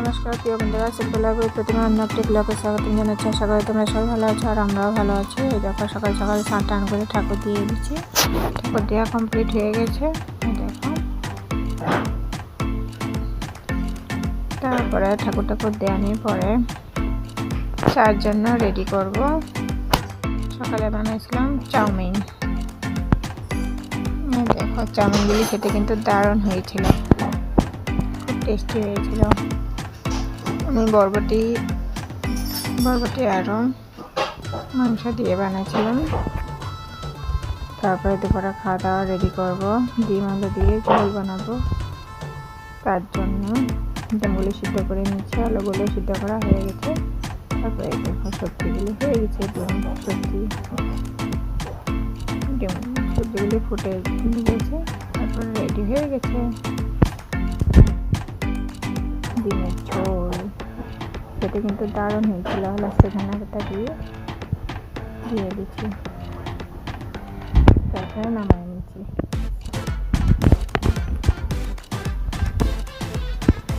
নমস্কার প্রিয় বন্ধুরা, সিম্পল লাইফ উইথ প্রতিমা অন্য একটি ব্লগে স্বাগতম জানাচ্ছি। আশা করি তোমরা সবাই ভালো আছো আর আমরাও ভালো আছি। এই দেখো সকাল সকাল স্নান টান করে ঠাকুর দিয়ে দিচ্ছি। ঠাকুর দেওয়া কমপ্লিট হয়ে গেছে। দেখো তারপরে ঠাকুর দেওয়া নিয়ে পরে চার জন্য রেডি করব। সকালে বানিয়েছিলাম চাউমিন। দেখো চাউমিনগুলি খেতে কিন্তু দারুণ হয়েছিল, খুব টেস্টি হয়েছিল। আমি বরবটি আরও মাংস দিয়ে বানিয়েছিলাম। তারপরে দুপুরে খাওয়া দাওয়া রেডি করব। ডিম আলু দিয়ে ঝোল বানাবো। তার জন্য ডিমগুলি সিদ্ধ করে নিচ্ছি, আলুগুলো সিদ্ধ করা হয়ে গেছে। তারপরে দেখো সবজিগুলি হয়ে গেছে। সবজিগুলি ফুটে গেছে, তারপরে রেডি হয়ে গেছে ডিমের ঝোল। খেতে কিন্তু দারুণ হয়েছিল। লাস্টে ধনেপাতা দিয়ে দিচ্ছি, তারপরে নামাই নিচ্ছি।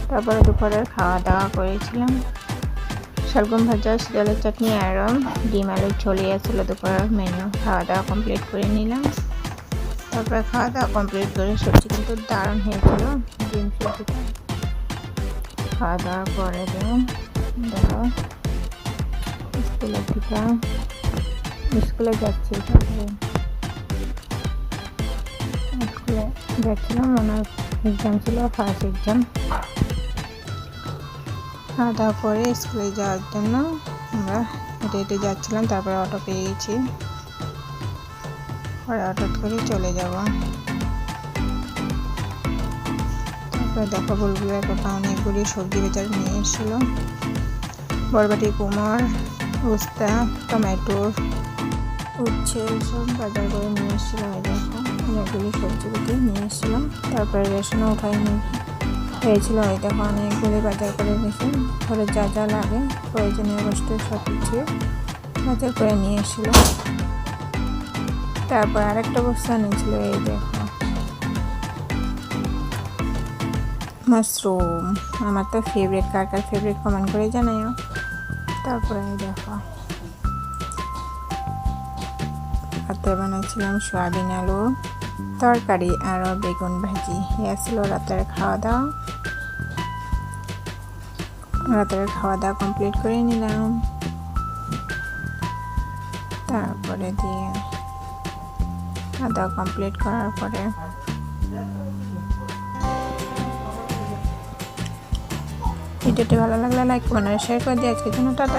তারপরে দুপুরের খাওয়া দাওয়া করেছিলাম শালগম ভাজা, শিয়ালের চাটনি আর ডিম আলুর ঝোল ছিল দুপুরের মেনু। খাওয়া দাওয়া কমপ্লিট করে নিলাম। তারপরে খাওয়া দাওয়া কমপ্লিট করে সবজি কিন্তু দারুণ হয়েছিল, ডিম সবজিটা। খাওয়া দাওয়ার পরে দেখো স্কুলে যাচ্ছি। স্কুলে যাচ্ছিলাম, ওনার এক্সাম ছিল, ফার্স্ট এক্সাম। খাওয়া দাওয়া করে স্কুলে যাওয়ার জন্য আমরা হেঁটে যাচ্ছিলাম। তারপরে অটো পেয়ে গেছি, পরে অটো করে চলে যাব। তারপরে দেখো বুলবুলের পাপা অনেকগুলি সবজি বাজার নিয়ে এসেছিল। বরবটি, কুমড়, উস্তা, টমেটো, উচ্ছে সব বাজার করে নিয়ে এসেছিলাম। এই দেখো অনেকগুলি সবজি নিয়ে এসেছিলাম। তারপরে রেশনও উঠাই হয়েছিল। এই দেখো অনেকগুলি বাজার করে নিয়েছি। ঘরে যা যা লাগে প্রয়োজনীয় বস্তু সব কিছু বাজার করে নিয়ে এসেছিল। তারপর আরেকটা বস্তু এনেছিল, এই দেখো মাশরুম। আমার তো ফেভারিট, কার কার ফেভারিট কমেন্ট করে জানাও। তারপরে দেখো রাতে বানাচ্ছিলাম সয়াবিন আলু তরকারি আর বেগুন ভাজি। ছিল রাতের খাওয়া দাওয়া। কমপ্লিট করে নিলাম। তারপরে খাওয়া দাওয়া কমপ্লিট করার পরে ভিডিওটি ভালো লাগলে লাইক কমেন্ট আর শেয়ার করে দিয়ে আজকের জন্য টাটা।